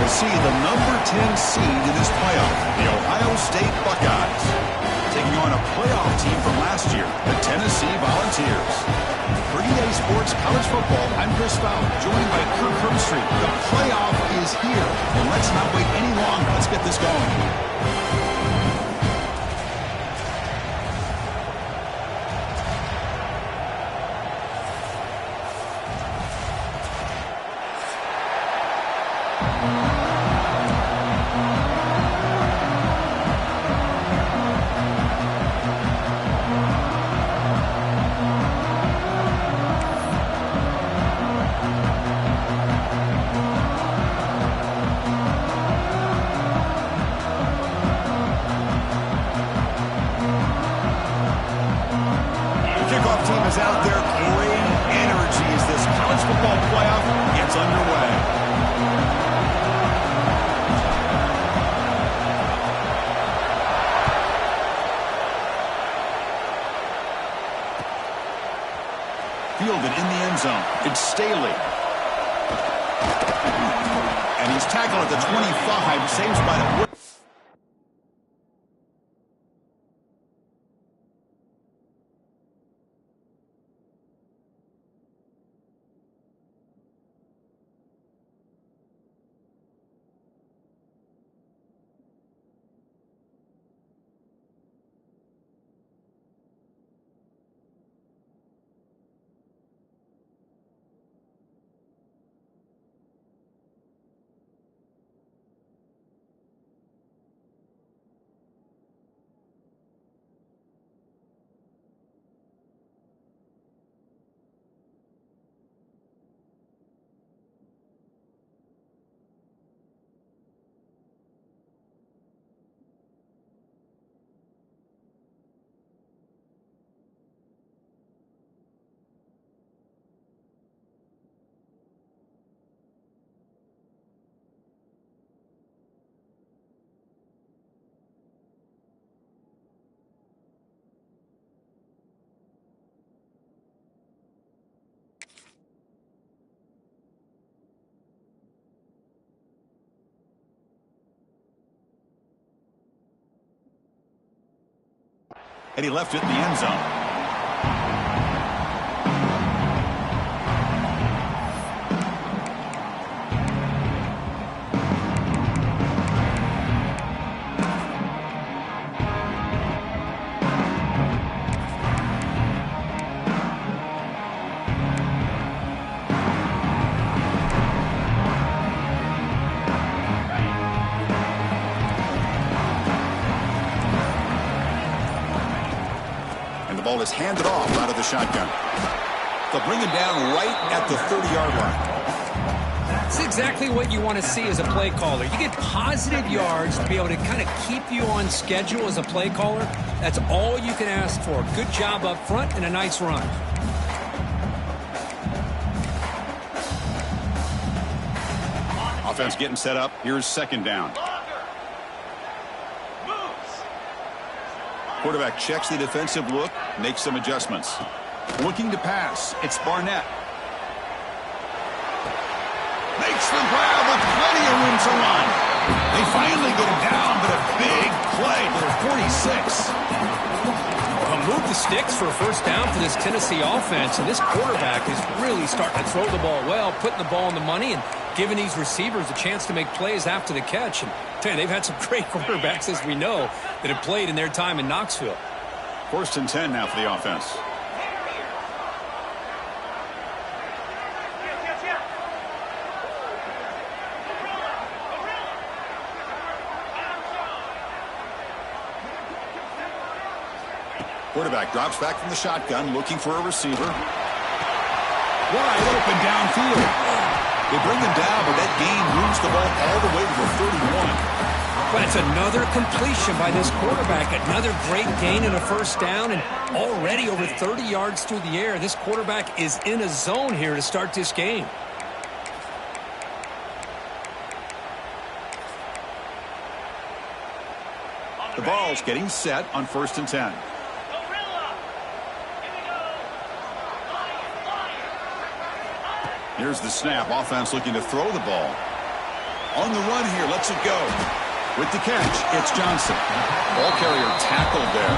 will see the number 10 seed in this playoff, the Ohio State Buckeyes, taking on a playoff team from last year, the Tennessee Volunteers. For EA Sports College Football, I'm Chris Fowler, joined by Kirk Herbstreit. The playoff is here, and let's not wait any longer. Let's get this going. Out there, great energy as this college football playoff gets underway. Fielded in the end zone. It's Staley. And he's tackled at the 25, saves by the... And he left it in the end zone. The ball is handed off out of the shotgun. They'll bring him down right at the 30-yard line. That's exactly what you want to see as a play caller. You get positive yards to be able to kind of keep you on schedule as a play caller. That's all you can ask for. Good job up front and a nice run. Offense getting set up. Here's second down. Quarterback checks the defensive look, makes some adjustments. Looking to pass. It's Barnett. Makes the grab with plenty of room to run. They finally get him down, but a big play for 46. Well, move the sticks for a first down for this Tennessee offense, and this quarterback is really starting to throw the ball well, putting the ball in the money, and giving these receivers a chance to make plays after the catch. And they've had some great quarterbacks, as we know, that have played in their time in Knoxville. 1st and 10 now for the offense. Quarterback drops back from the shotgun, looking for a receiver. Wide open downfield. They bring him down, but that gain moves the ball all the way to the 31. But it's another completion by this quarterback. Another great gain and a first down, and already over 30 yards through the air. This quarterback is in a zone here to start this game. The ball's getting set on 1st and 10. Here's the snap. Offense looking to throw the ball. On the run here, lets it go. With the catch, it's Johnson. Ball carrier tackled there.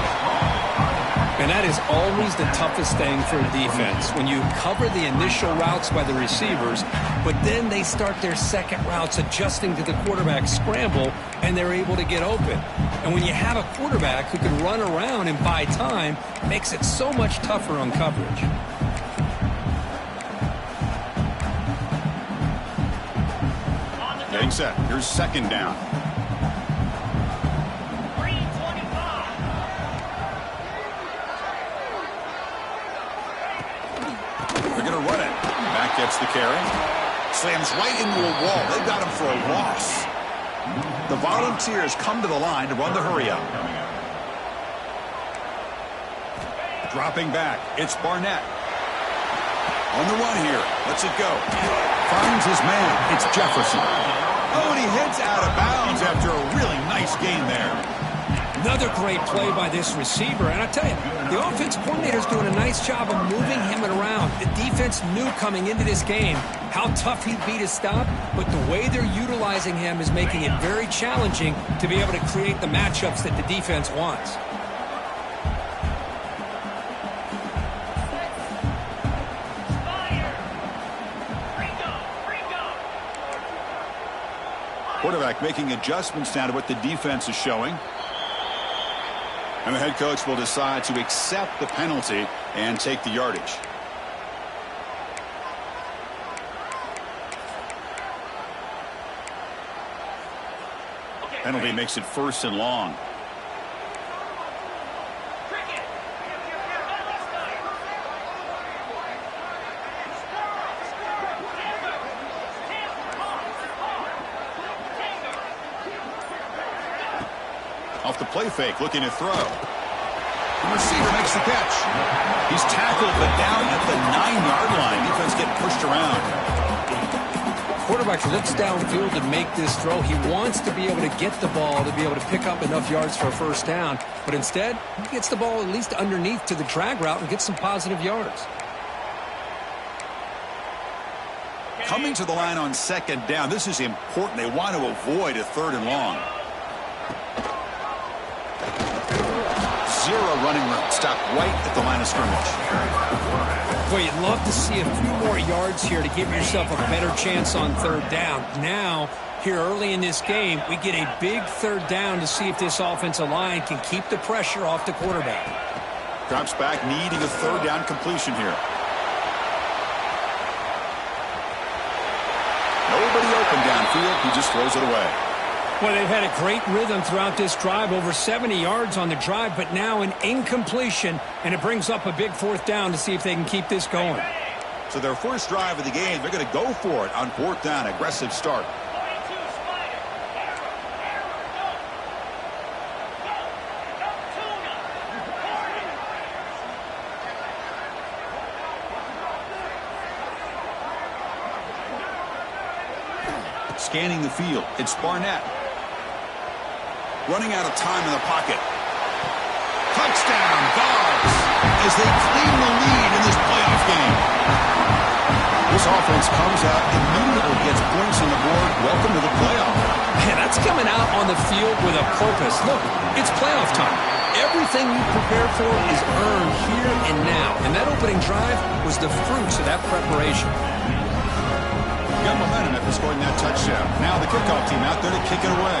And that is always the toughest thing for a defense, when you cover the initial routes by the receivers, but then they start their second routes adjusting to the quarterback scramble, and they're able to get open. And when you have a quarterback who can run around and buy time, it makes it so much tougher on coverage. Getting set. Here's second down. Gets the carry. Slams right into a wall. They got him for a loss. The Volunteers come to the line to run the hurry-up. Dropping back. It's Barnett. On the run here. Lets it go. Finds his man. It's Jefferson. Oh, and he heads out of bounds after a really nice gain there. Another great play by this receiver. And I tell you, the offense coordinator is doing a nice job of moving him around. The defense knew coming into this game how tough he'd be to stop, but the way they're utilizing him is making it very challenging to be able to create the matchups that the defense wants. Quarterback making adjustments now to what the defense is showing. And the head coach will decide to accept the penalty and take the yardage. Penalty makes it 1st and long. Off the play fake, looking to throw. The receiver makes the catch. He's tackled, but down at the 9-yard line. Defense getting pushed around. Quarterback looks downfield to make this throw. He wants to be able to get the ball to be able to pick up enough yards for a 1st down. But instead, he gets the ball at least underneath to the drag route and gets some positive yards. Coming to the line on 2nd down. This is important. They want to avoid a 3rd and long. Zero running room. Stop right at the line of scrimmage. Boy, you'd love to see a few more yards here to give yourself a better chance on 3rd down. Now, here early in this game, we get a big 3rd down to see if this offensive line can keep the pressure off the quarterback. Drops back, needing a 3rd down completion here. Nobody open downfield. He just throws it away. Well, they've had a great rhythm throughout this drive, over 70 yards on the drive, but now an incompletion, and it brings up a big 4th down to see if they can keep this going. So their first drive of the game, they're going to go for it on 4th down. Aggressive start. Scanning the field, it's Barnett. Running out of time in the pocket. Touchdown, Dogs, as they claim the lead in this playoff game. This offense comes out immediately, gets points on the board. Welcome to the playoff. Man, that's coming out on the field with a purpose. Look, it's playoff time. Everything you prepare for is earned here and now. And that opening drive was the fruits of that preparation. Got momentum after scoring that touchdown. Now the kickoff team out there to kick it away.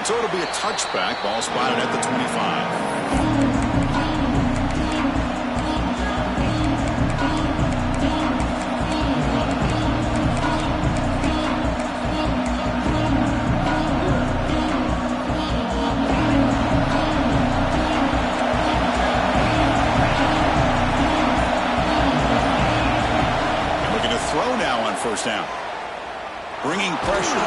So it'll be a touchback. Ball spotted at the 25. And looking to throw now on 1st down. Bringing pressure.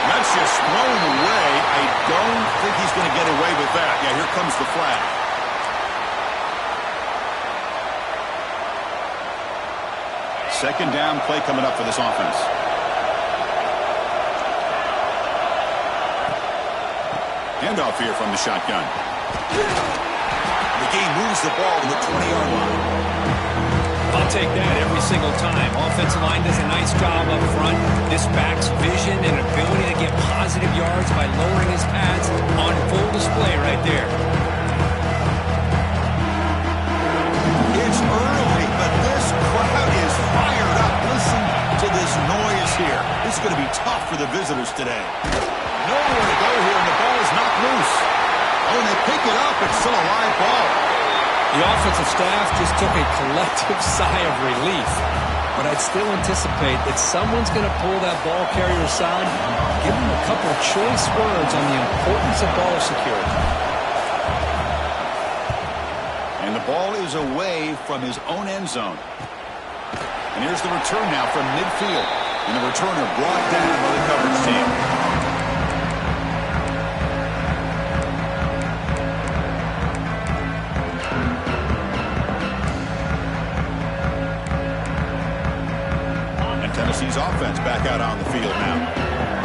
That's just thrown away. I don't think he's going to get away with that. Yeah, here comes the flag. Second down play coming up for this offense. Handoff here from the shotgun. The game moves the ball to the 20-yard line. I'll take that every single time. Offensive line does a nice job up front. This back's vision and ability to get positive yards by lowering his pads on full display right there. It's early, but this crowd is fired up. Listen to this noise here. It's going to be tough for the visitors today. Nowhere to go here, and the ball is knocked loose. Oh, and they pick it up. It's still a live ball. The offensive staff just took a collective sigh of relief. But I'd still anticipate that someone's going to pull that ball carrier aside, give him a couple of choice words on the importance of ball security. And the ball is away from his own end zone. And here's the return now from midfield. And the returner brought down by the coverage team. Tennessee's offense back out on the field now.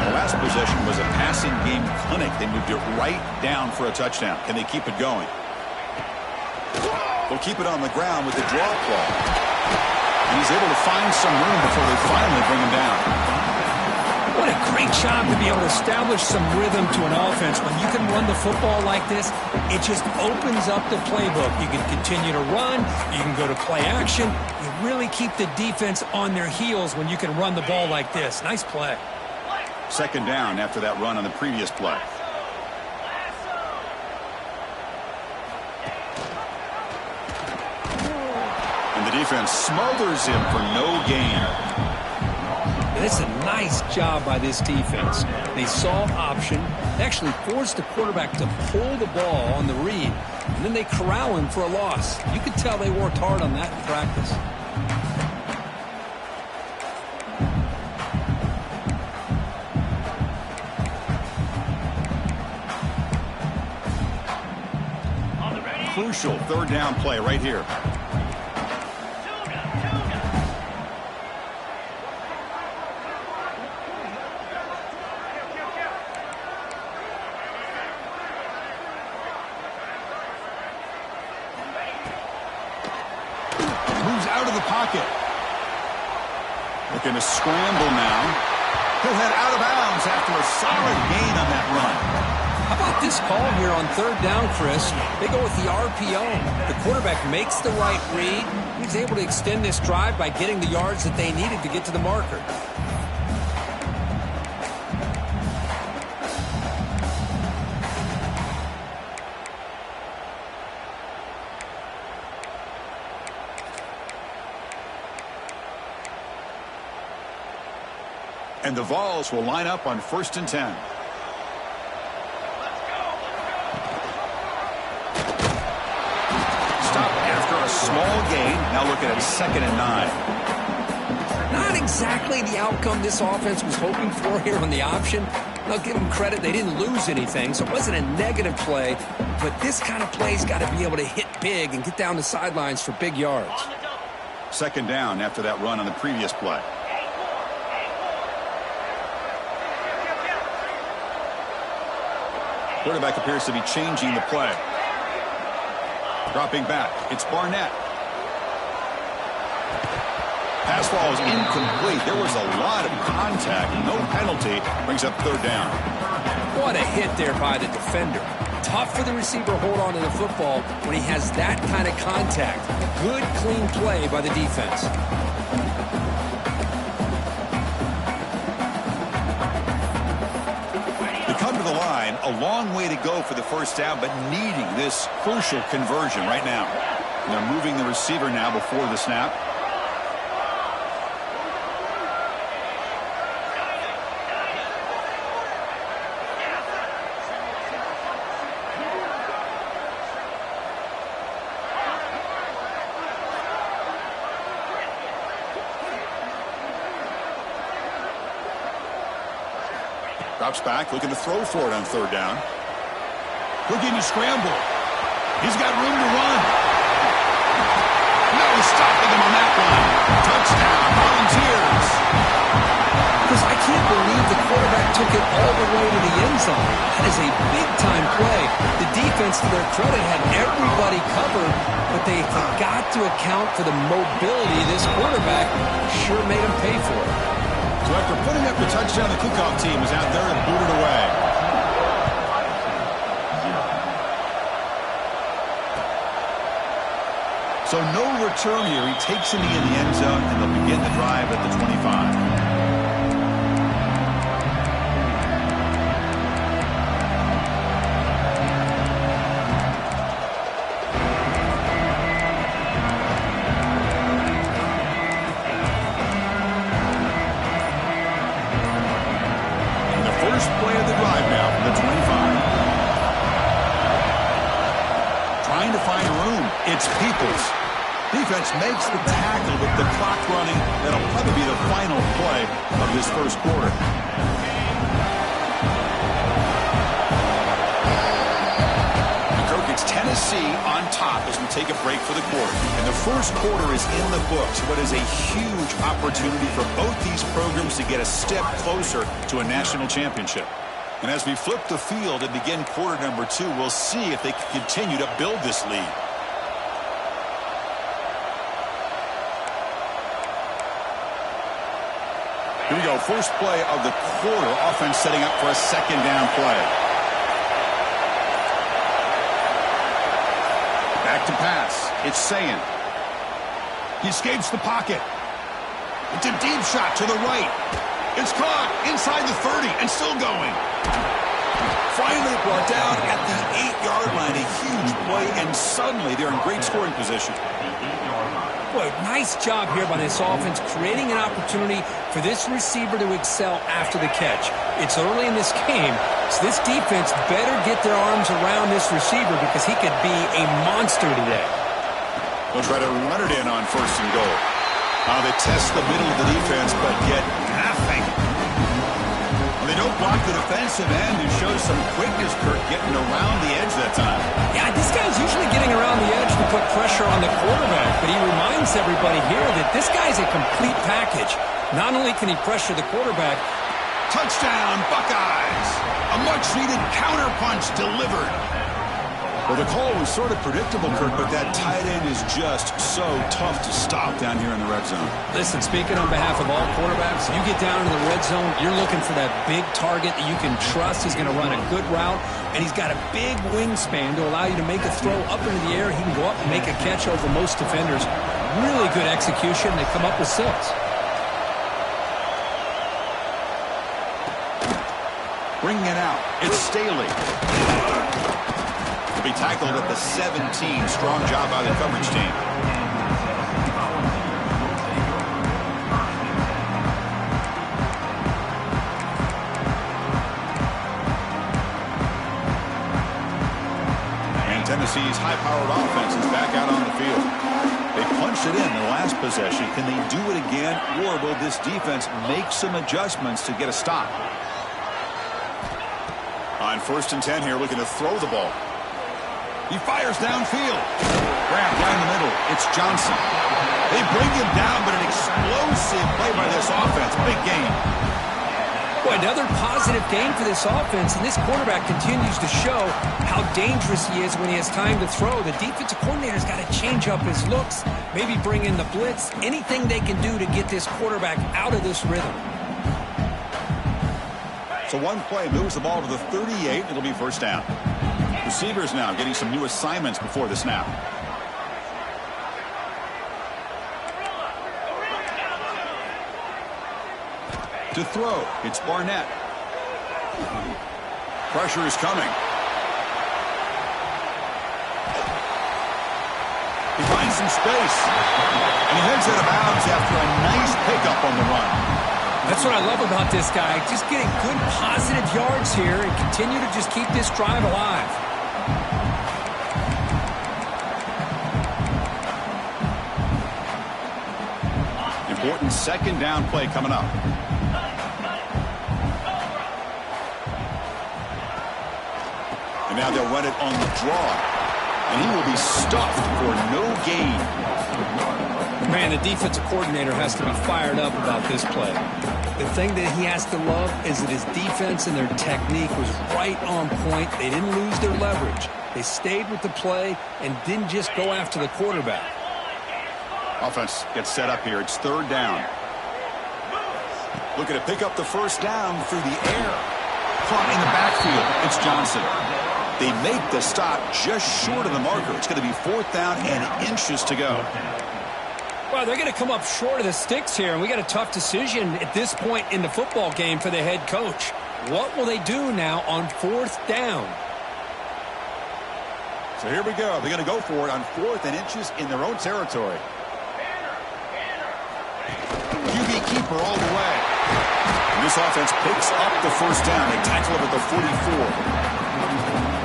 The last possession was a passing game clinic. They moved it right down for a touchdown. Can they keep it going? They'll keep it on the ground with the draw play. And he's able to find some room before they finally bring him down. What a great job to be able to establish some rhythm to an offense. When you can run the football like this, it just opens up the playbook. You can continue to run. You can go to play action. You really keep the defense on their heels when you can run the ball like this. Nice play. Second down after that run on the previous play. And the defense smothers him for no gain. And it's a nice job by this defense. They saw option. They actually forced the quarterback to pull the ball on the read. And then they corral him for a loss. You could tell they worked hard on that in practice. Crucial third down play right here. Moves out of the pocket. Looking to scramble now. He'll head out of bounds after a solid gain on that run. How about this call here on third down, Chris? They go with the RPO. The quarterback makes the right read. He's able to extend this drive by getting the yards that they needed to get to the marker. And the Vols will line up on 1st and 10. Small gain. Now looking at 2nd and 9. Not exactly the outcome this offense was hoping for here on the option. I'll give them credit. They didn't lose anything, so it wasn't a negative play. But this kind of play's got to be able to hit big and get down the sidelines for big yards. 2nd down after that run on the previous play. Quarterback appears to be changing the play. Dropping back, it's Barnett. Pass ball is incomplete. There was a lot of contact. No penalty. Brings up 3rd down. What a hit there by the defender. Tough for the receiver to hold on to the football when he has that kind of contact. Good, clean play by the defense. Come to the line, a long way to go for the 1st down, but needing this crucial conversion right now. And they're moving the receiver now before the snap. Drops back, looking to throw for it on 3rd down. Looking to scramble. He's got room to run. No stopping him on that one. Touchdown, Volunteers. Because I can't believe the quarterback took it all the way to the end zone. That is a big-time play. The defense, to their credit, had everybody covered, but they forgot to account for the mobility this quarterback. Sure made him pay for it. So after putting up the touchdown, the kickoff team is out there and booted away. So no return here. He takes it in the end zone, and they'll begin the drive at the 25. Play of the drive now from the 25. Trying to find room. It's Peoples. Defense makes the tackle with the clock running. That'll probably be the final play of this first quarter. It's Tennessee on top as we take a break for the quarter. And the first quarter is in the books. What is a huge opportunity for both these programs to get a step closer to a national championship. And as we flip the field and begin quarter number 2, we'll see if they can continue to build this lead. Here we go. First play of the quarter. Offense setting up for a second down play. Back to pass. It's Sayin. He escapes the pocket. It's a deep shot to the right. It's caught inside the 30 and still going. Finally brought down at the 8-yard line. A huge play, and suddenly they're in great scoring position. Boy, nice job here by this offense, creating an opportunity for this receiver to excel after the catch. It's early in this game, so this defense better get their arms around this receiver because he could be a monster today. They'll try to run it in on first and goal. They test the middle of the defense, but get nothing. They don't block the defensive end and show some quickness, Kirk, getting around the edge that time. Yeah, this guy's usually getting around the edge to put pressure on the quarterback, but he reminds everybody here that this guy's a complete package. Not only can he pressure the quarterback. Touchdown, Buckeyes! A much-needed counterpunch delivered. Well, the call was sort of predictable, Kirk, but that tight end is just so tough to stop down here in the red zone. Listen, speaking on behalf of all quarterbacks, you get down to the red zone, you're looking for that big target that you can trust is going to run a good route, and he's got a big wingspan to allow you to make a throw up into the air. He can go up and make a catch over most defenders. Really good execution. They come up with 6. Bringing it out. It's Staley. Be tackled at the 17. Strong job by the coverage team. And Tennessee's high-powered offense is back out on the field. They punched it in the last possession. Can they do it again, or will this defense make some adjustments to get a stop? On first and 10 here, looking to throw the ball. He fires downfield. Grab down the middle. It's Johnson. They bring him down, but an explosive play by this offense. Big game. Boy, another positive game for this offense, and this quarterback continues to show how dangerous he is when he has time to throw. The defensive coordinator's got to change up his looks, maybe bring in the blitz, anything they can do to get this quarterback out of this rhythm. So one play moves the ball to the 38. It'll be first down. Receivers now getting some new assignments before the snap. To throw, it's Barnett. Pressure is coming. He finds some space. And he heads out of bounds after a nice pickup on the run. That's what I love about this guy. Just getting good positive yards here and continue to just keep this drive alive. Important second down play coming up. And now they'll run it on the draw. And he will be stuffed for no gain. Man, the defensive coordinator has to be fired up about this play. The thing that he has to love is that his defense and their technique was right on point. They didn't lose their leverage. They stayed with the play and didn't just go after the quarterback. Offense gets set up here. It's third down. Looking to pick up the first down through the air. Caught in the backfield. It's Johnson. They make the stop just short of the marker. It's going to be fourth down and inches to go. Well, they're going to come up short of the sticks here, and we got a tough decision at this point in the football game for the head coach. What will they do now on fourth down? So here we go. They're going to go for it on fourth and inches in their own territory. QB keeper all the way. And this offense picks up the first down. They tackle him at the 44.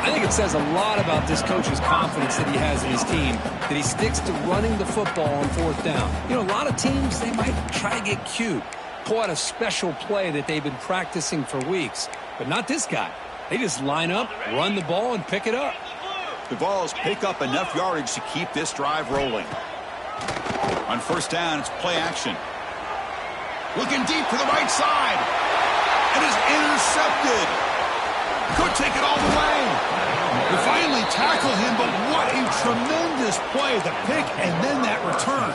I think it says a lot about this coach's confidence that he has in his team, that he sticks to running the football on fourth down. You know, a lot of teams, they might try to get cute, pull out a special play that they've been practicing for weeks. But not this guy. They just line up, run the ball, and pick it up. The Vols pick up enough yardage to keep this drive rolling. On first down, it's play action. Looking deep to the right side. It is intercepted. Could take it all the way. They finally tackle him, but what a tremendous play. The pick and then that return.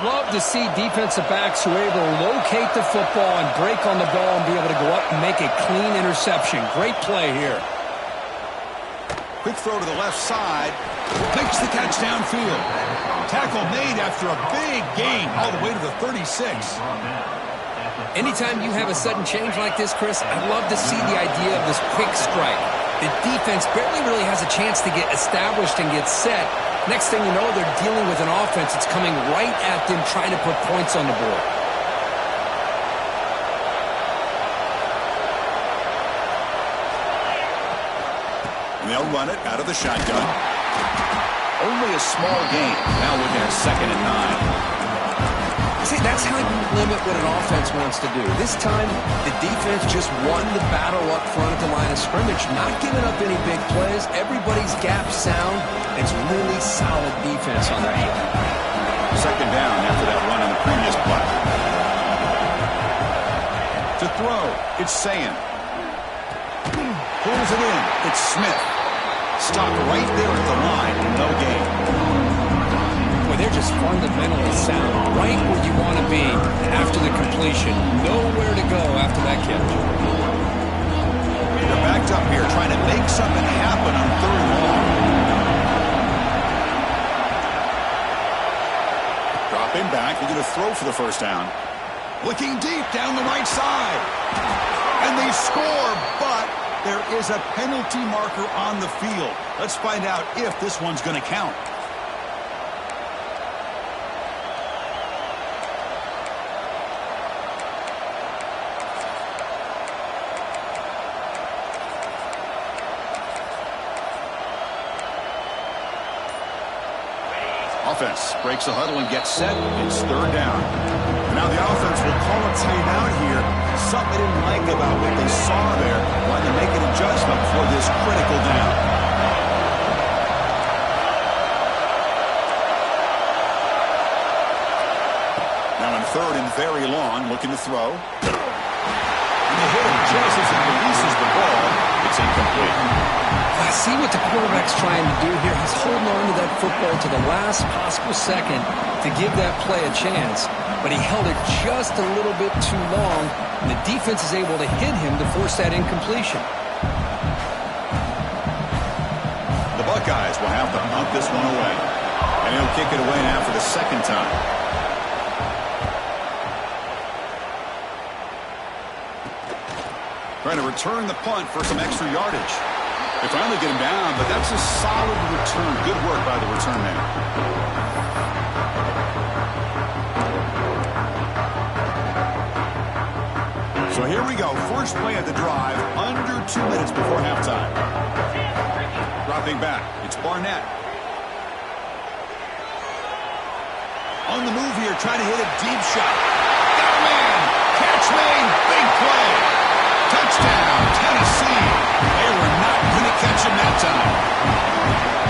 Love to see defensive backs who are able to locate the football and break on the ball and be able to go up and make a clean interception. Great play here. Quick throw to the left side. Makes the catch downfield. Tackle made after a big gain all the way to the 36. Anytime you have a sudden change like this, Chris, I'd love to see the idea of this quick strike. The defense barely really has a chance to get established and get set. Next thing you know, they're dealing with an offense that's coming right at them, trying to put points on the board. And they'll run it out of the shotgun. Only a small gain. Now looking at 2nd and 9. See, that's how you limit what an offense wants to do. This time, the defense just won the battle up front at the line of scrimmage, not giving up any big plays. Everybody's gap sound. It's really solid defense on that play. 2nd down after that run on the previous play. To throw, it's Sayan. Pulls it in. It's Smith. Stopped right there at the line. No gain. They're just fundamentally sound, right where you want to be after the completion. Nowhere to go after that catch. They're backed up here trying to make something happen on 3rd and long. Dropping back, they're going to throw for the first down. Looking deep down the right side. And they score, but there is a penalty marker on the field. Let's find out if this one's going to count. Offense breaks the huddle and gets set. It's 3rd down. Now the offense will call a timeout here. Something they didn't like about what they saw there. Wanting to make an adjustment for this critical down. Now in 3rd and very long, looking to throw. And the hit him just as he releases the ball. It's incomplete. I see what the quarterback's trying to do here. He's holding on to that football to the last possible second to give that play a chance. But he held it just a little bit too long, and the defense is able to hit him to force that incompletion. The Buckeyes will have to punt this one away. And he'll kick it away now for the 2nd time. Trying to return the punt for some extra yardage. They finally get him down, but that's a solid return. Good work by the return man. So here we go. First play of the drive, under 2 minutes before halftime. Dropping back, it's Barnett. On the move here, trying to hit a deep shot. Got a man. Catch made. Big play. Touchdown, Tennessee. They were not going to catch him that time.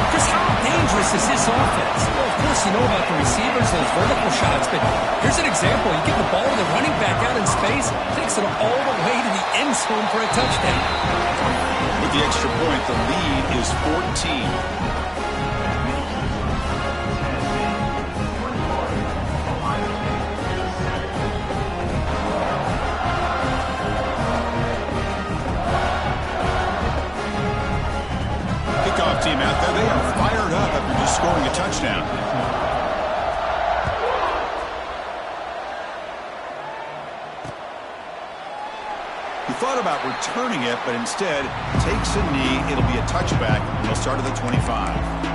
Chris, how dangerous is this offense? Well, of course course, you know about the receivers, those vertical shots, but here's an example. You get the ball to the running back out in space, takes it all the way to the end zone for a touchdown. With the extra point, the lead is 14. Kickoff team out there, they are fired up after just scoring a touchdown. He thought about returning it, but instead takes a knee. It'll be a touchback, and they'll start at the 25.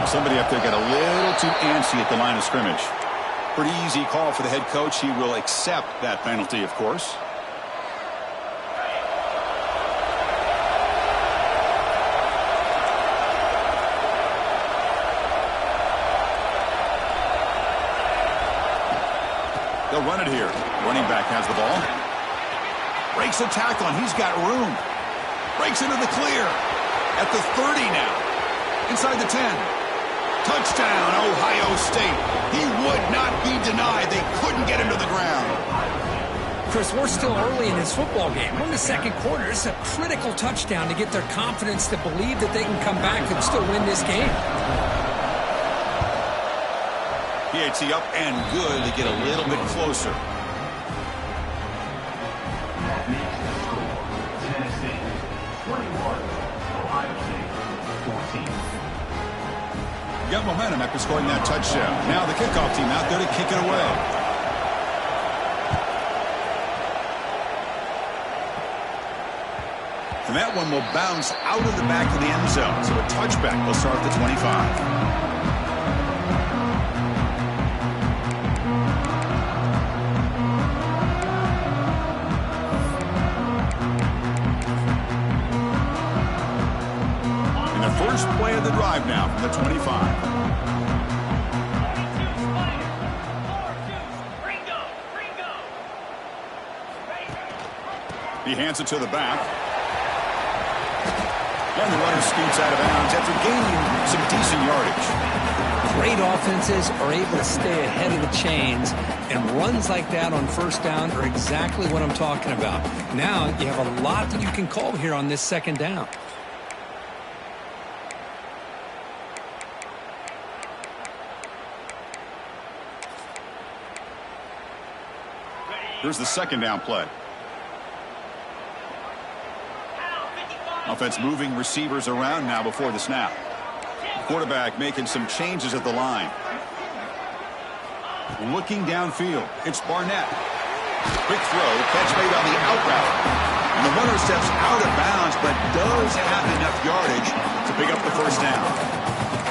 Somebody up there got a little too antsy at the line of scrimmage. Pretty easy call for the head coach. He will accept that penalty, of course. They'll run it here. Running back has the ball. Breaks a tackle, and he's got room. Breaks into the clear. At the 30 now. Inside the 10. Touchdown, Ohio State. He would not be denied. They couldn't get him to the ground. Chris, we're still early in this football game. We're in the second quarter. It's a critical touchdown to get their confidence to believe that they can come back and still win this game. PAT up and good to get a little bit closer. Tennessee 21, Ohio State 14. Got momentum after scoring that touchdown. Now the kickoff team out there to kick it away. And that one will bounce out of the back of the end zone. So a touchback will start at the 25. First play of the drive now from the 25. He hands it to the back. And the runner scoots out of bounds after gaining some decent yardage. Great offenses are able to stay ahead of the chains, and runs like that on first down are exactly what I'm talking about. Now you have a lot that you can call here on this second down. Here's the second down play. Offense moving receivers around now before the snap. Quarterback making some changes at the line. Looking downfield. It's Barnett. Quick throw. Catch made on the out route. And the runner steps out of bounds, but does have enough yardage to pick up the first down.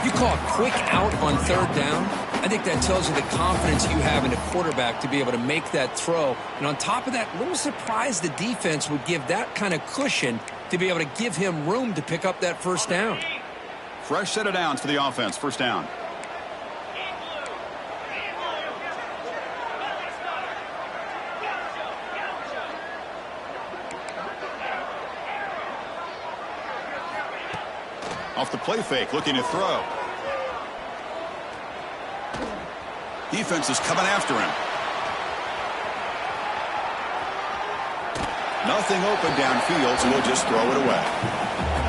You call a quick out on third down. I think that tells you the confidence you have in a quarterback to be able to make that throw. And on top of that, a little surprised the defense would give that kind of cushion to be able to give him room to pick up that first down. Fresh set of downs for the offense. First down. Off the play fake, looking to throw. Defense is coming after him. Nothing open downfield, so he'll just throw it away.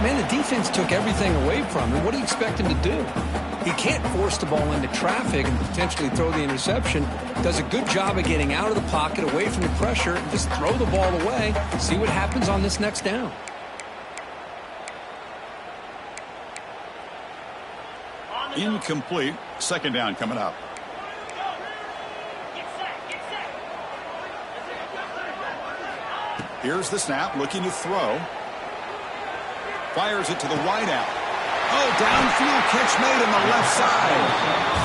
Man, the defense took everything away from him. What do you expect him to do? He can't force the ball into traffic and potentially throw the interception. Does a good job of getting out of the pocket, away from the pressure, and just throw the ball away. See what happens on this next down. Incomplete. Second down coming up. Here's the snap, looking to throw. Fires it to the wideout. Oh, downfield catch made on the left side.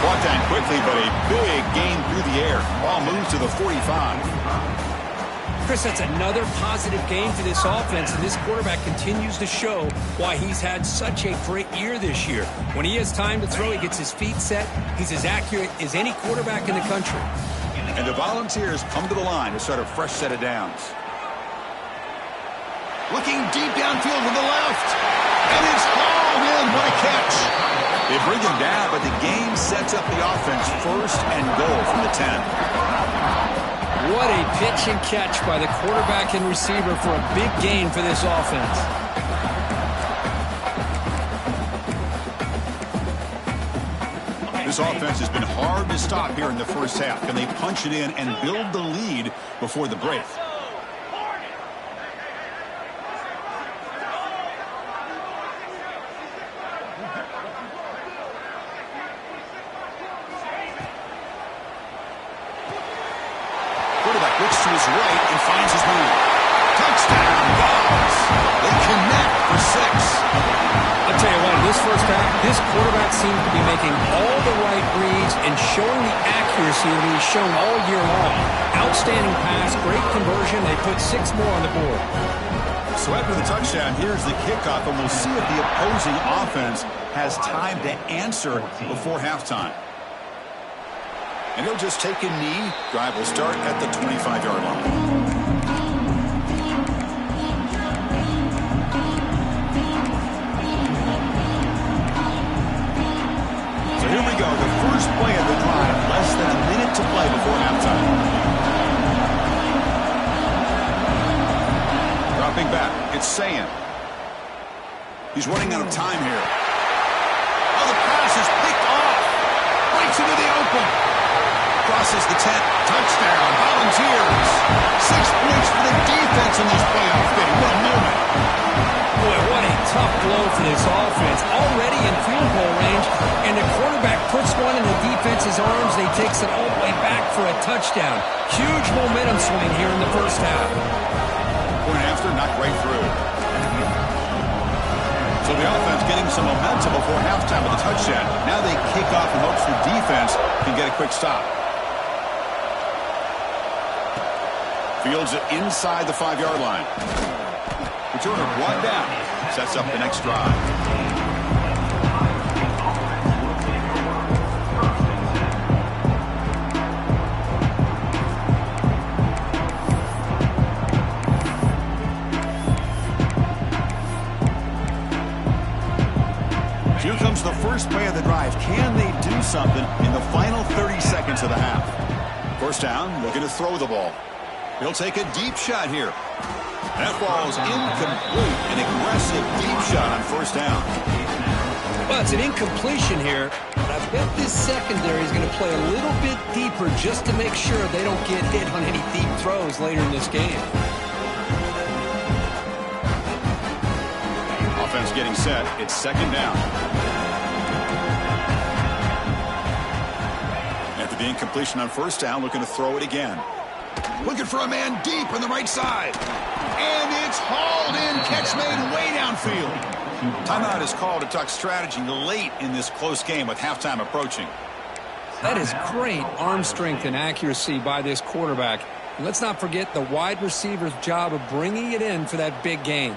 Brought down quickly, but a big gain through the air. Ball moves to the 45. Chris, that's another positive game for this offense, and this quarterback continues to show why he's had such a great year this year. When he has time to throw, he gets his feet set. He's as accurate as any quarterback in the country. And the Volunteers come to the line to start a fresh set of downs. Looking deep downfield with the left. And it's hauled in. What a catch. They bring him down, but the game sets up the offense first and goal from the 10. What a pitch and catch by the quarterback and receiver for a big gain for this offense. This offense has been hard to stop here in the first half. Can they punch it in and build the lead before the break? Quarterback looks to his right and finds his man. Touchdown, Vols. They connect for 6. I'll tell you what, in this first half, this quarterback seems to be making all the right reads and showing the accuracy that he's shown all year long. Outstanding pass, great conversion. They put 6 more on the board. So after the touchdown, here's the kickoff, and we'll see if the opposing offense has time to answer before halftime. And he'll just take a knee. Drive will start at the 25-yard line. So here we go. The first play of the drive. Less than a minute to play before halftime. Dropping back. It's Sayan. He's running out of time here. Oh, the pass is picked off. Breaks into the open. Crosses the 10. Touchdown, Volunteers. 6 points for the defense in this playoff game. What a moment. Boy, what a tough blow for this offense. Already in field goal range, and the quarterback puts one in the defense's arms. They takes it all the way back for a touchdown. Huge momentum swing here in the first half. Point after, knocked right through. So the offense getting some momentum before halftime with a touchdown. Now they kick off in hopes the defense can get a quick stop. Fields it inside the 5-yard line. Returner brought down. Sets up the next drive. Here comes the first play of the drive. Can they do something in the final 30 seconds of the half? First down, looking to throw the ball. He'll take a deep shot here. That ball is incomplete. An aggressive deep shot on first down. Well, it's an incompletion here, but I bet this secondary is going to play a little bit deeper just to make sure they don't get hit on any deep throws later in this game. Offense getting set. It's second down. After the incompletion on first down, looking to throw it again. Looking for a man deep on the right side. And it's hauled in. Catch made way downfield. Timeout is called to talk strategy late in this close game with halftime approaching. That is great arm strength and accuracy by this quarterback. And let's not forget the wide receiver's job of bringing it in for that big gain.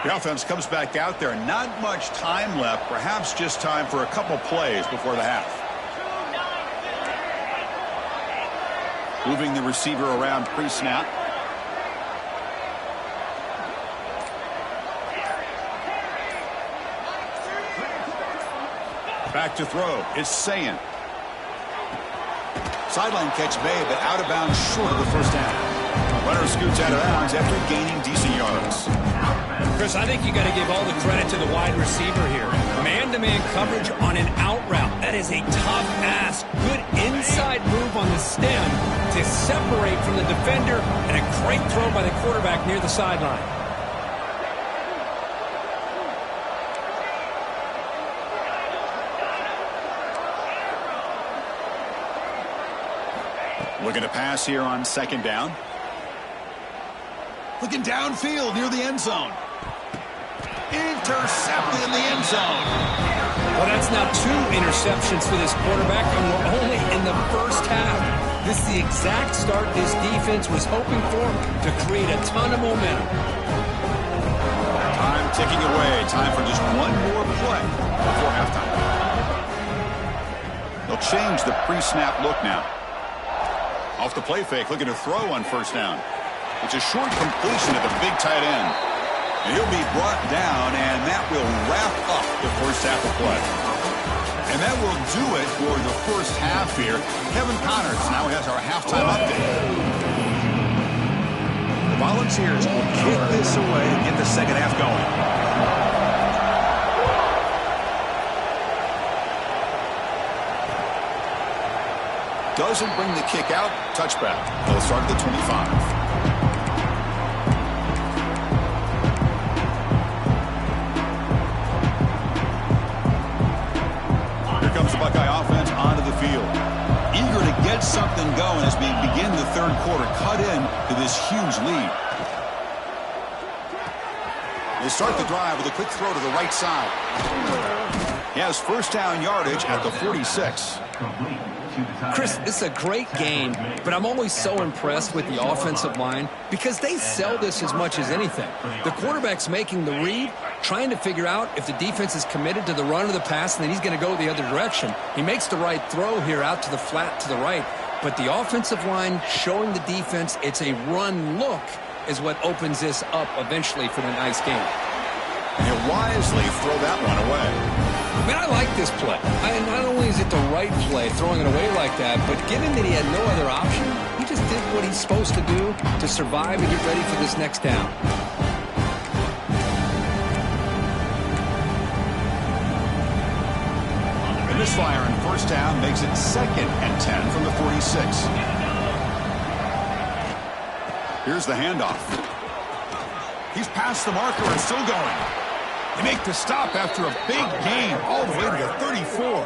The offense comes back out there. Not much time left. Perhaps just time for a couple plays before the half. Moving the receiver around pre-snap. Back to throw. It's Sayan. Sideline catch made, but out of bounds short of the first down. Runner scoots out of bounds after gaining decent yards. Chris, I think you got to give all the credit to the wide receiver here. Man-to-man coverage on an out route. That is a tough ask. Good inside move on the stem to separate from the defender, and a great throw by the quarterback near the sideline. Looking to pass here on second down. Looking downfield near the end zone. Intercepted in the end zone. Well, that's now 2 interceptions for this quarterback, and we're only in the first half. This is the exact start this defense was hoping for to create a ton of momentum. Time ticking away. Time for just one more play before halftime. They'll change the pre-snap look now. Off the play fake, looking to throw on first down. It's a short completion to the big tight end. And he'll be brought down, and that will wrap up the first half of play. And that will do it for the first half here. Kevin Connors now has our halftime update. The Volunteers will kick this away to get the second half going. Doesn't bring the kick out. Touchback. They'll start at the 25. Comes the Buckeye offense onto the field. Eager to get something going as we begin the third quarter. Cut in to this huge lead. They start the drive with a quick throw to the right side. He has first down yardage at the 46. Chris, this is a great game, but I'm always so impressed with the offensive line because they sell this as much as anything. The quarterback's making the read, trying to figure out if the defense is committed to the run or the pass, and then he's going to go the other direction. He makes the right throw here out to the flat to the right, but the offensive line showing the defense it's a run look is what opens this up eventually for the nice game. And he'll wisely throw that one away. I mean, I like this play. Not only is it the right play, throwing it away like that, but given that he had no other option, he just did what he's supposed to do to survive and get ready for this next down. And this fire on first down makes it 2nd and 10 from the 46. Here's the handoff. He's past the marker and still going. They make the stop after a big gain all the way to the 34.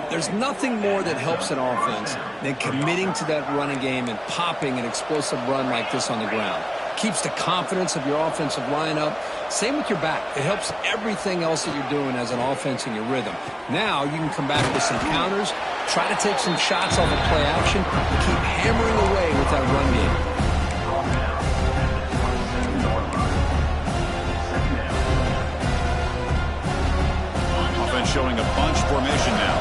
There's nothing more that helps an offense than committing to that running game and popping an explosive run like this on the ground. Keeps the confidence of your offensive lineup. Same with your back. It helps everything else that you're doing as an offense in your rhythm. Now you can come back with some counters, try to take some shots off of play action, and keep hammering away with that run game. Showing a bunch formation now.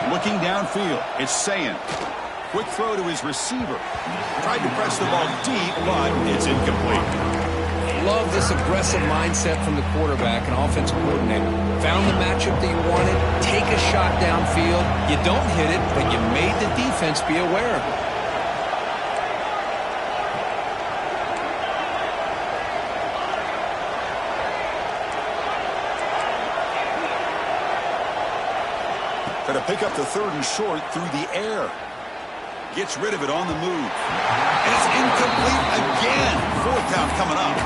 Looking downfield, it's Sayin. Quick throw to his receiver. Tried to press the ball deep, but it's incomplete. Love this aggressive mindset from the quarterback and offensive coordinator. Found the matchup that you wanted, take a shot downfield. You don't hit it, but you made the defense be aware of it. To pick up the 3rd and short through the air. Gets rid of it on the move. And it's incomplete again. 4th down coming up.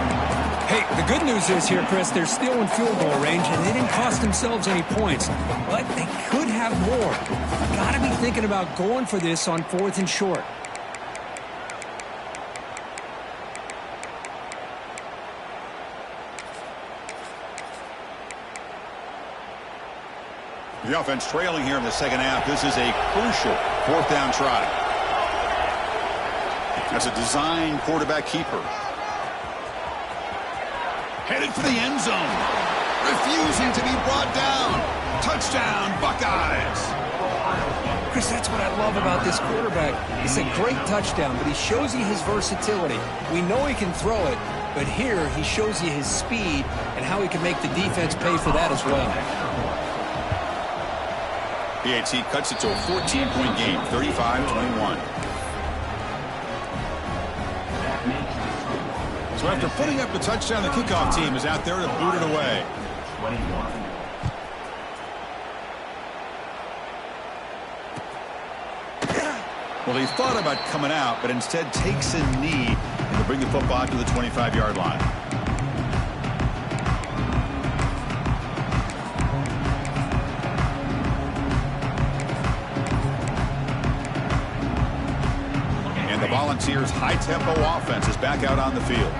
Hey, the good news is here, Chris, they're still in field goal range, and they didn't cost themselves any points. But they could have more. Got to be thinking about going for this on 4th and short. The offense trailing here in the second half. This is a crucial 4th down try. That's a design quarterback keeper. Headed for the end zone. Refusing to be brought down. Touchdown, Buckeyes. Chris, that's what I love about this quarterback. It's a great touchdown, but he shows you his versatility. We know he can throw it, but here he shows you his speed and how he can make the defense pay for that as well. PAT cuts it to a 14-point game, 35-21. So after putting up the touchdown, the kickoff team is out there to boot it away. Well, he thought about coming out, but instead takes a knee and to bring the football to the 25-yard line. And the Volunteers' high-tempo offense is back out on the field.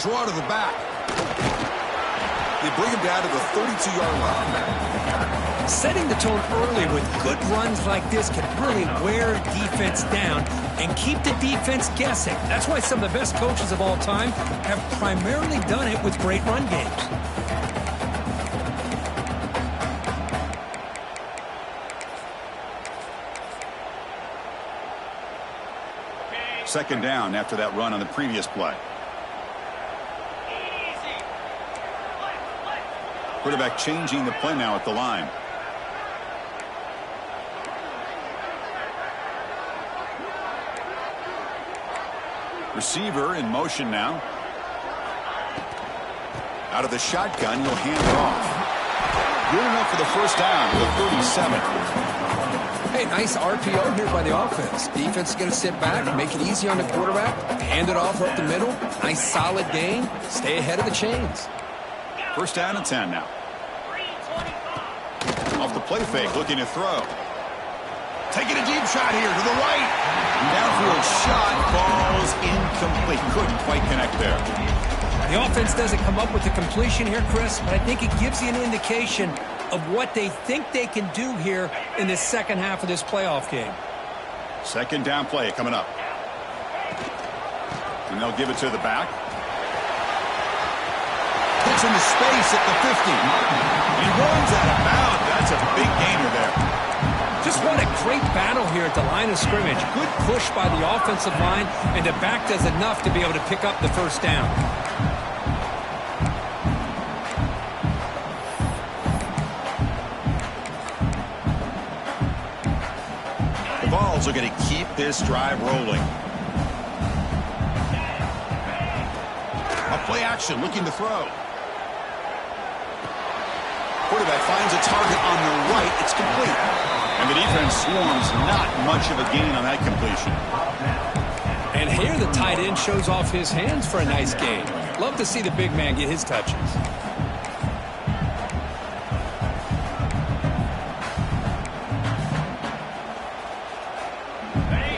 draw to the back. They bring him down to the 32-yard line. Setting the tone early with good runs like this can really wear a defense down and keep the defense guessing. That's why some of the best coaches of all time have primarily done it with great run games. Second down after that run on the previous play. Quarterback changing the play now at the line. Receiver in motion now. Out of the shotgun, he'll hand it off. Good enough for the first down to the 37. Hey, nice RPO here by the offense. Defense is going to sit back, make it easy on the quarterback, hand it off up the middle. Nice solid gain. Stay ahead of the chains. First down and 10 now. Off the play fake, looking to throw. Taking a deep shot here to the right. Downfield shot, falls incomplete. Couldn't quite connect there. The offense doesn't come up with the completion here, Chris, but I think it gives you an indication of what they think they can do here in the second half of this playoff game. Second down play coming up. And they'll give it to the back. Gets into space at the 50. He runs out of bounds. That's a big gainer there. Just what a great battle here at the line of scrimmage. Good push by the offensive line, and the back does enough to be able to pick up the first down. The Vols are going to keep this drive rolling. A play action, looking to throw. Quarterback finds a target on the right. It's complete. And the defense swarms, not much of a gain on that completion. And here the tight end shows off his hands for a nice gain. Love to see the big man get his touches.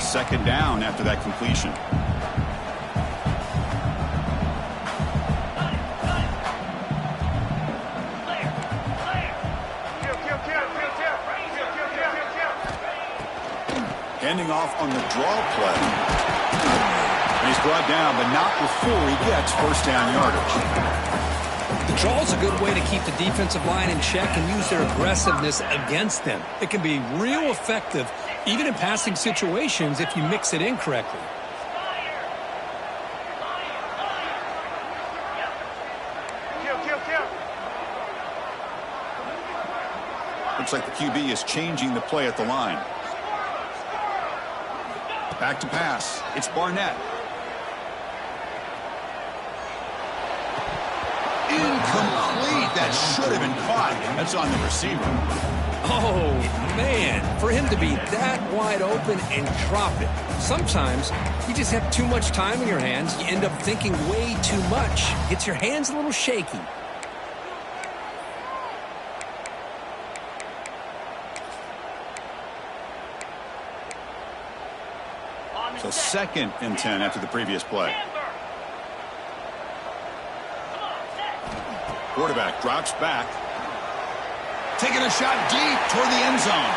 Second down after that completion. Handing off on the draw play. And he's brought down, but not before he gets first down yardage. The draw is a good way to keep the defensive line in check and use their aggressiveness against them. It can be real effective, even in passing situations, if you mix it in correctly. Looks like the QB is changing the play at the line. Back to pass. It's Barnett. Incomplete. That should have been caught. That's on the receiver. Oh, man. For him to be that wide open and drop it. Sometimes you just have too much time in your hands. You end up thinking way too much. Gets your hands a little shaky. So second and 10 after the previous play. Quarterback drops back. Taking a shot deep toward the end zone.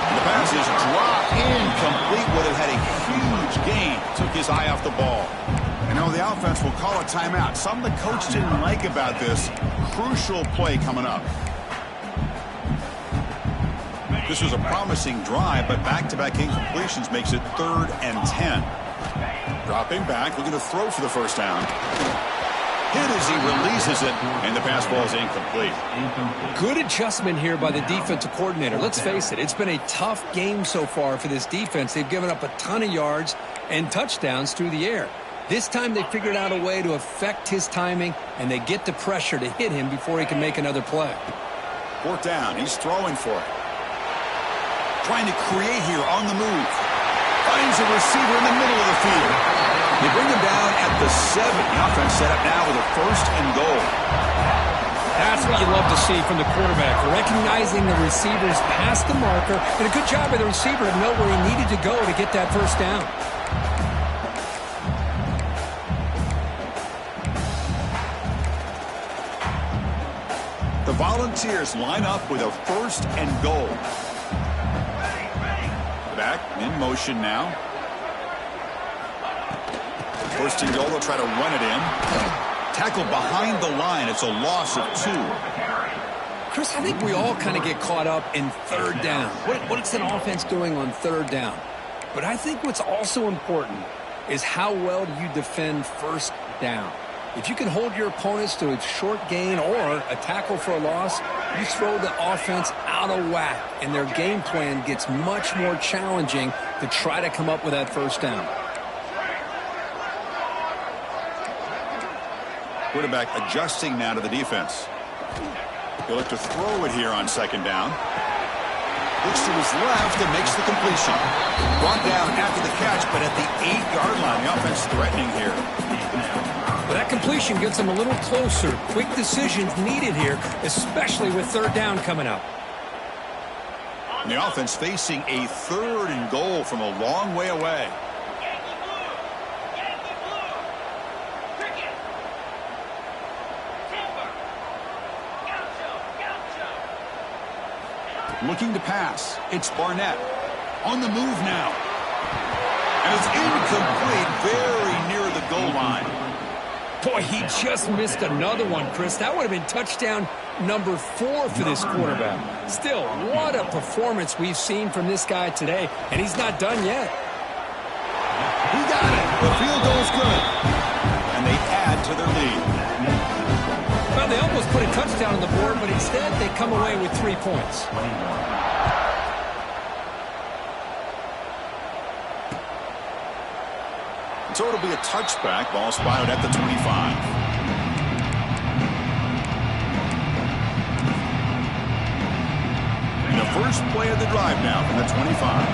And the pass is dropped incomplete. Would have had a huge gain. Took his eye off the ball. You know, the offense will call a timeout. Something the coach didn't like about this. Crucial play coming up. This was a promising drive, but back-to-back incompletions makes it 3rd and 10. Dropping back, looking to throw for the first down. Hit as he releases it, and the pass ball is incomplete. Good adjustment here by the defensive coordinator. Let's face it, it's been a tough game so far for this defense. They've given up a ton of yards and touchdowns through the air. This time they figured out a way to affect his timing, and they get the pressure to hit him before he can make another play. 4th down, he's throwing for it. Trying to create here on the move. Finds a receiver in the middle of the field. They bring him down at the 7. The offense set up now with a 1st and goal. That's what you love to see from the quarterback. Recognizing the receivers past the marker. And a good job by the receiver to know where he needed to go to get that first down. The Volunteers line up with a 1st and goal. Back in motion now. 1st and goal. They'll try to run it in. Tackle behind the line. It's a loss of 2. Chris, I think we all kind of get caught up in 3rd down. What's an offense doing on 3rd down? But I think what's also important is how well do you defend 1st down. If you can hold your opponents to a short gain or a tackle for a loss, you throw the offense out of whack, and their game plan gets much more challenging to try to come up with that 1st down. Quarterback adjusting now to the defense. He'll look to throw it here on 2nd down. Looks to his left and makes the completion. Brought down after the catch, but at the 8-yard line. The offense threatening here. But that completion gets them a little closer. Quick decisions needed here, especially with 3rd down coming up. And the offense facing a 3rd and goal from a long way away. Looking to pass. It's Barnett. On the move now. And it's incomplete, very near the goal line. Boy, he just missed another one, Chris. That would have been touchdown number 4 for this quarterback. Still, what a performance we've seen from this guy today, and he's not done yet. He got it. The field goal is good. And they add to their lead. Well, they almost put a touchdown on the board, but instead they come away with 3 points. So it'll be a touchback. Ball spotted at the 25. And the first play of the drive now from the 25.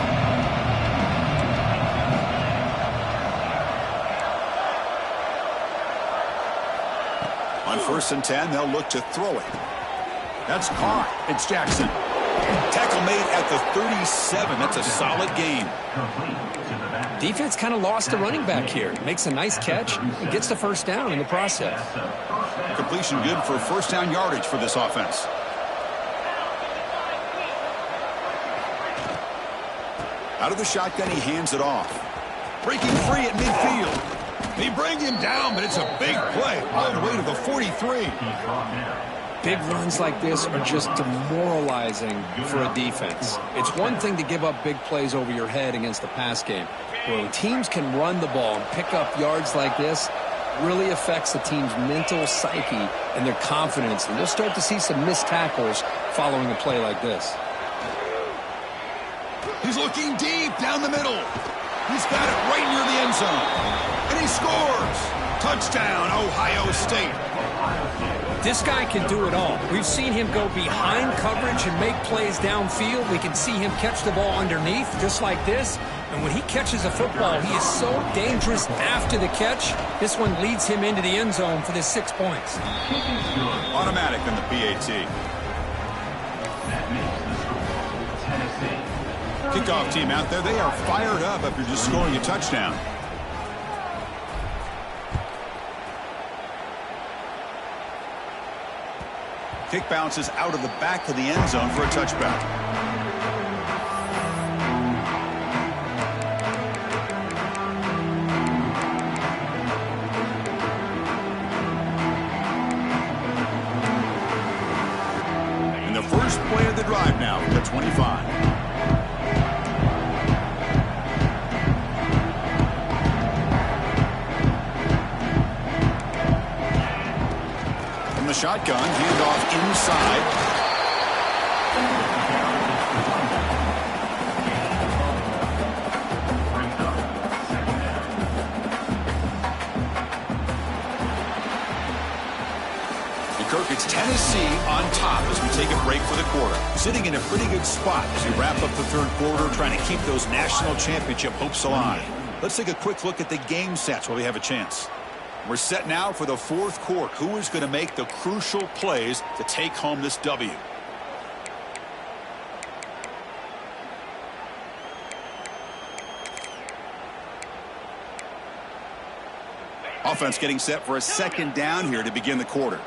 On 1st and 10, they'll look to throw it. That's caught. It's Jackson. Tackle made at the 37. That's a solid gain. Defense kind of lost a running back here. Makes a nice catch and gets the 1st down in the process. Completion good for 1st down yardage for this offense. Out of the shotgun, he hands it off. Breaking free at midfield. They bring him down, but it's a big play all the way to the 43. Big runs like this are just demoralizing for a defense. It's one thing to give up big plays over your head against the pass game. When teams can run the ball and pick up yards like this, really affects the team's mental psyche and their confidence. And you'll start to see some missed tackles following a play like this. He's looking deep down the middle. He's got it right near the end zone. And he scores. Touchdown, Ohio State. This guy can do it all. We've seen him go behind coverage and make plays downfield. We can see him catch the ball underneath, just like this. And when he catches a football, he is so dangerous after the catch. This one leads him into the end zone for the 6 points. Automatic on the PAT. Kickoff team out there. They are fired up after just scoring a touchdown. Kick bounces out of the back of the end zone for a touchback. And the first play of the drive now from the 25. The shotgun, handoff inside. And Kirk, it's Tennessee on top as we take a break for the quarter. Sitting in a pretty good spot as we wrap up the 3rd quarter, trying to keep those national championship hopes alive. Let's take a quick look at the game stats while we have a chance. We're set now for the 4th quarter. Who is going to make the crucial plays to take home this W? Offense getting set for a 2nd down here to begin the quarter.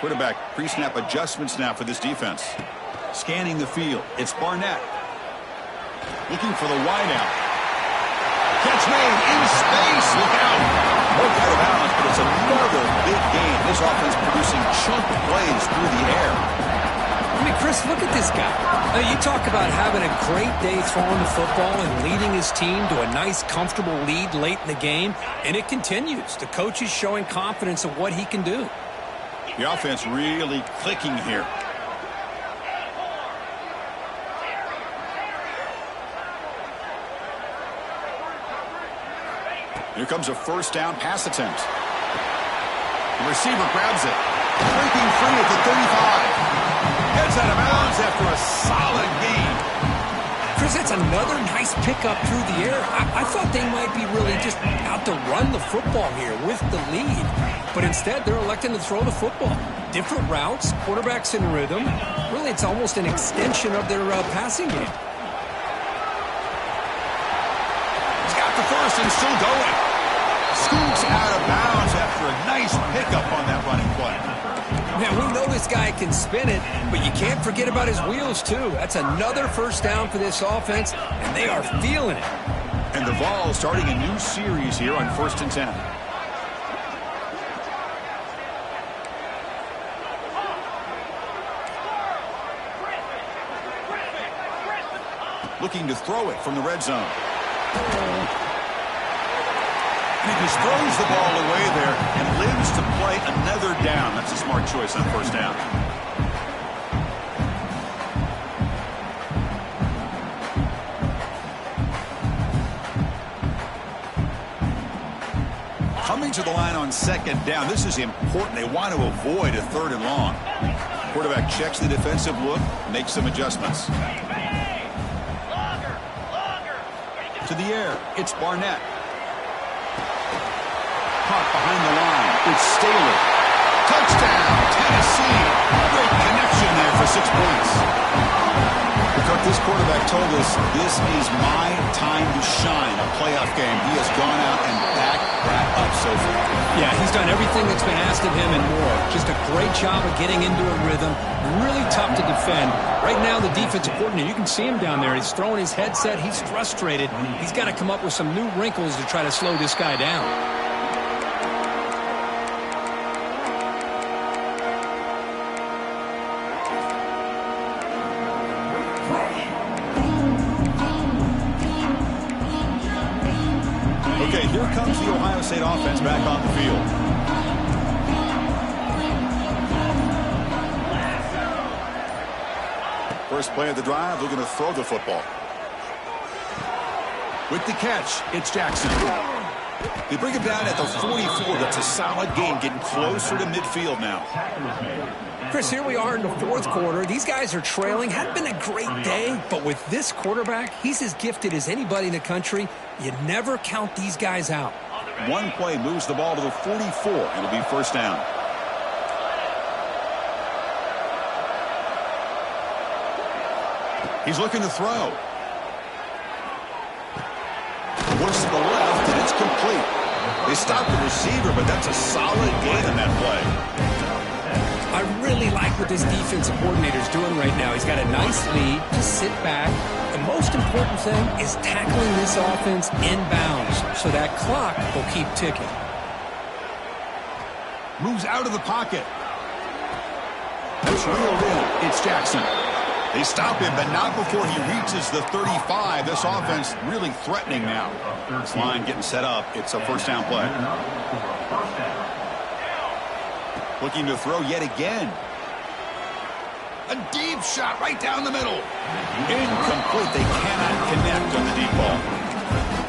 Quarterback pre-snap adjustments now for this defense. Scanning the field. It's Barnett. Looking for the wideout. Catch made in space. Look out. Broke out of bounds, but it's another big game. This offense producing chunk plays through the air. I mean, Chris, look at this guy. Now, you talk about having a great day throwing the football and leading his team to a nice, comfortable lead late in the game, and it continues. The coach is showing confidence of what he can do. The offense really clicking here. Here comes a first down pass attempt. The receiver grabs it. Breaking free at the 35. Heads out of bounds after a solid gain. Chris, that's another nice pickup through the air. I thought they might be really just out to run the football here with the lead. But instead, they're electing to throw the football. Different routes, quarterbacks in rhythm. Really, it's almost an extension of their passing game. He's got the first and still going. Scoots out of bounds after a nice pickup on that running play. Now, we know this guy can spin it, but you can't forget about his wheels, too. That's another first down for this offense, and they are feeling it. And the Vols starting a new series here on 1st and 10. Looking to throw it from the red zone. And he just throws the ball away there and lives to play another down. That's a smart choice on first down. Coming to the line on second down. This is important. They want to avoid a 3rd and long. Quarterback checks the defensive look, makes some adjustments. To the air. It's Barnett. Caught behind the line. It's Staley. Touchdown, Tennessee. Great connection there for 6 points. Cook, this quarterback told us this is my time to shine. A playoff game. He has gone out and backed that up so far. Yeah, he's done everything that's been asked of him and more. Just a great job of getting into a rhythm. Really tough to defend. Right now, the defensive coordinator, you can see him down there. He's throwing his headset. He's frustrated. He's got to come up with some new wrinkles to try to slow this guy down. Okay, here comes the Ohio State offense back on the field. First play of the drive, looking to throw the football. With the catch, it's Jackson. They bring him down at the 44. That's a solid game, getting closer to midfield now. Chris, here we are in the 4th quarter. These guys are trailing. Hadn't been a great day, but with this quarterback, he's as gifted as anybody in the country. You never count these guys out. One play moves the ball to the 44. It'll be first down. He's looking to throw. Looks to the left, and it's complete. They stopped the receiver, but that's a solid gain on that play. I really like what this defensive coordinator is doing right now. He's got a nice lead. Just sit back. The most important thing is tackling this offense inbounds so that clock will keep ticking. Moves out of the pocket. It's reeled in. It's Jackson. They stop him, but not before he reaches the 35. This offense really threatening now. This line getting set up. It's a first down play. Looking to throw yet again. A deep shot right down the middle. Incomplete. They cannot connect on the deep ball.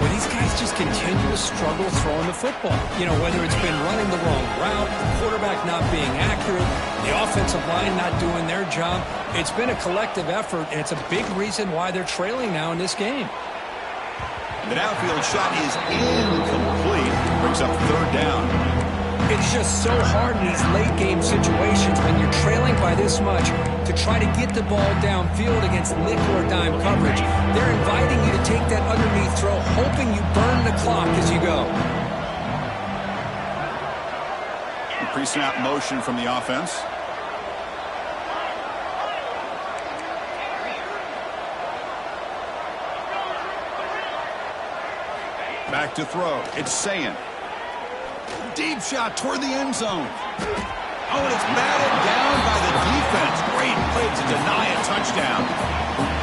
Well, these guys just continue to struggle throwing the football. You know, whether it's been running the wrong route, the quarterback not being accurate, the offensive line not doing their job. It's been a collective effort, and it's a big reason why they're trailing now in this game. The downfield shot is incomplete. Brings up 3rd down. It's just so hard in these late-game situations when you're trailing by this much to try to get the ball downfield against nickel or dime coverage. They're inviting you to take that underneath throw, hoping you burn the clock as you go. Pre-snap motion from the offense. Back to throw. It's Sayin. Deep shot toward the end zone. Oh, and it's batted down by the defense. Great play to deny a touchdown.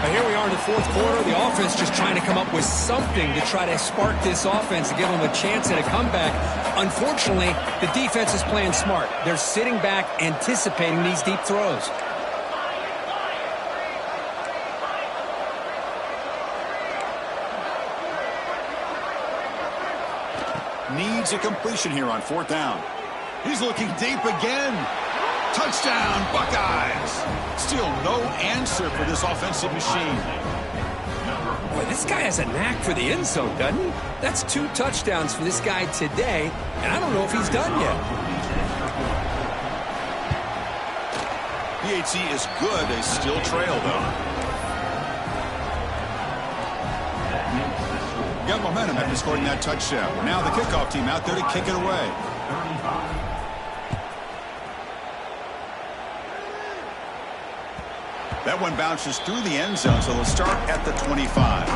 Now here we are in the fourth quarter. The offense just trying to come up with something to try to spark this offense to give them a chance at a comeback. Unfortunately, the defense is playing smart. They're sitting back, anticipating these deep throws. Needs a completion here on fourth down. He's looking deep again. Touchdown, Buckeyes. Still no answer for this offensive machine. Boy, this guy has a knack for the end zone, doesn't he? That's 2 touchdowns for this guy today, and I don't know if he's done yet. PAT is good. They still trail, though. Got momentum after scoring that touchdown. Now the kickoff team out there to kick it away. That one bounces through the end zone, so they'll start at the 25.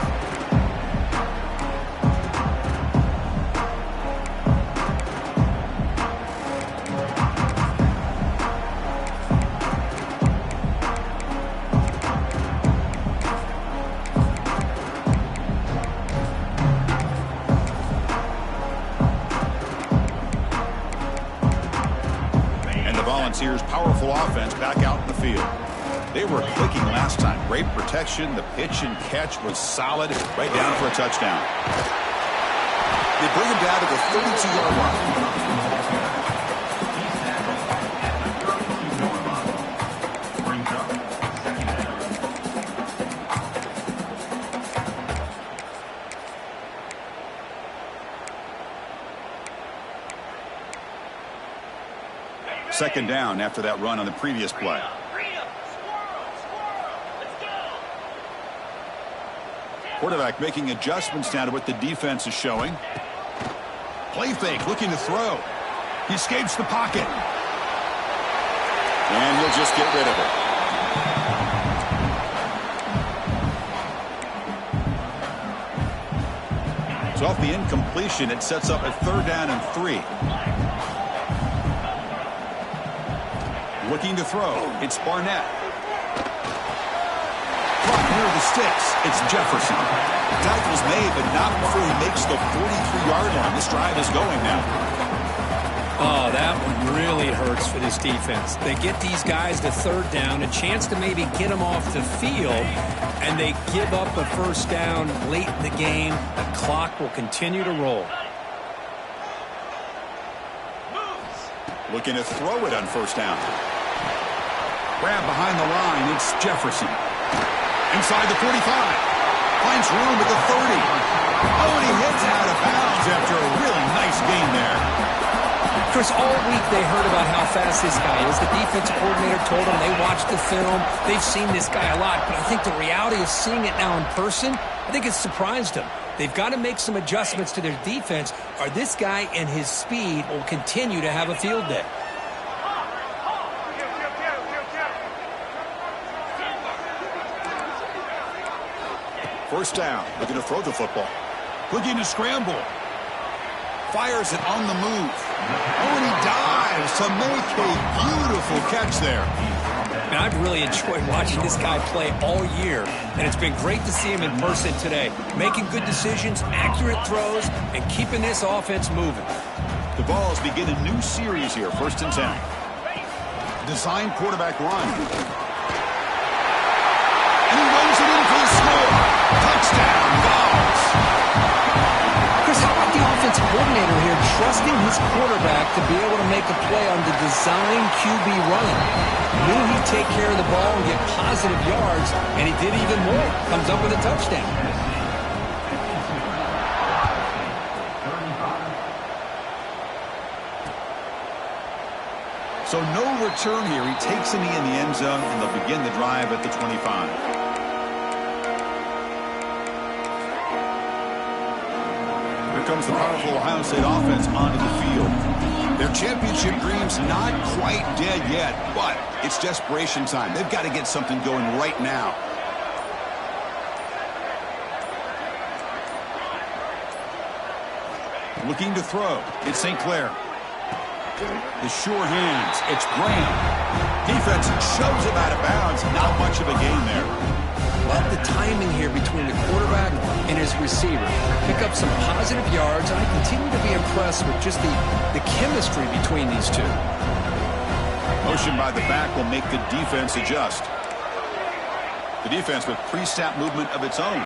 Volunteers' powerful offense back out in the field. They were clicking last time. Great protection. The pitch and catch was solid. Right down for a touchdown. They bring him down to the 32-yard line. Second down after that run on the previous play. Quarterback making adjustments now to what the defense is showing. Play fake, looking to throw. He escapes the pocket. And he'll just get rid of it. So off the incompletion, it sets up a 3rd down and 3. Looking to throw. It's Barnett. Caught near the sticks. It's Jefferson. Tackle's made, but not before he makes the 43-yard line. This drive is going now. Oh, that one really hurts for this defense. They get these guys to 3rd down, a chance to maybe get them off the field, and they give up a 1st down late in the game. The clock will continue to roll. Looking to throw it on 1st down. Grab behind the line. It's Jefferson. Inside the 45. Finds room at the 30. Oh, and he hits out of bounds after a really nice gain there. Chris, all week they heard about how fast this guy is. The defensive coordinator told them they watched the film. They've seen this guy a lot. But I think the reality of seeing it now in person, I think it's surprised them. They've got to make some adjustments to their defense, or this guy and his speed will continue to have a field day. First down, looking to throw the football. Looking to scramble. Fires it on the move. Oh, and he dives to make a beautiful catch there. Man, I've really enjoyed watching this guy play all year, and it's been great to see him in person today. Making good decisions, accurate throws, and keeping this offense moving. The Vols begin a new series here, 1st and 10. Design quarterback run. And he runs it in for the score. Touchdown, Vols. Chris, how about the offensive coordinator here trusting his quarterback to be able to make a play on the design QB run? Knew he'd take care of the ball and get positive yards, and he did even more. Comes up with a touchdown. So no return here. He takes a knee in the end zone, and they'll begin the drive at the 25. Comes the powerful Ohio State offense onto the field. Their championship dreams not quite dead yet, but it's desperation time. They've got to get something going right now. Looking to throw. It's St. Clair. The sure hands. It's Graham. Defense shoves him out of bounds. Not much of a gain there. Love the timing here between the quarterback and his receiver. Pick up some positive yards. I continue to be impressed with just the chemistry between these two. Motion by the back will make the defense adjust. The defense with pre-snap movement of its own.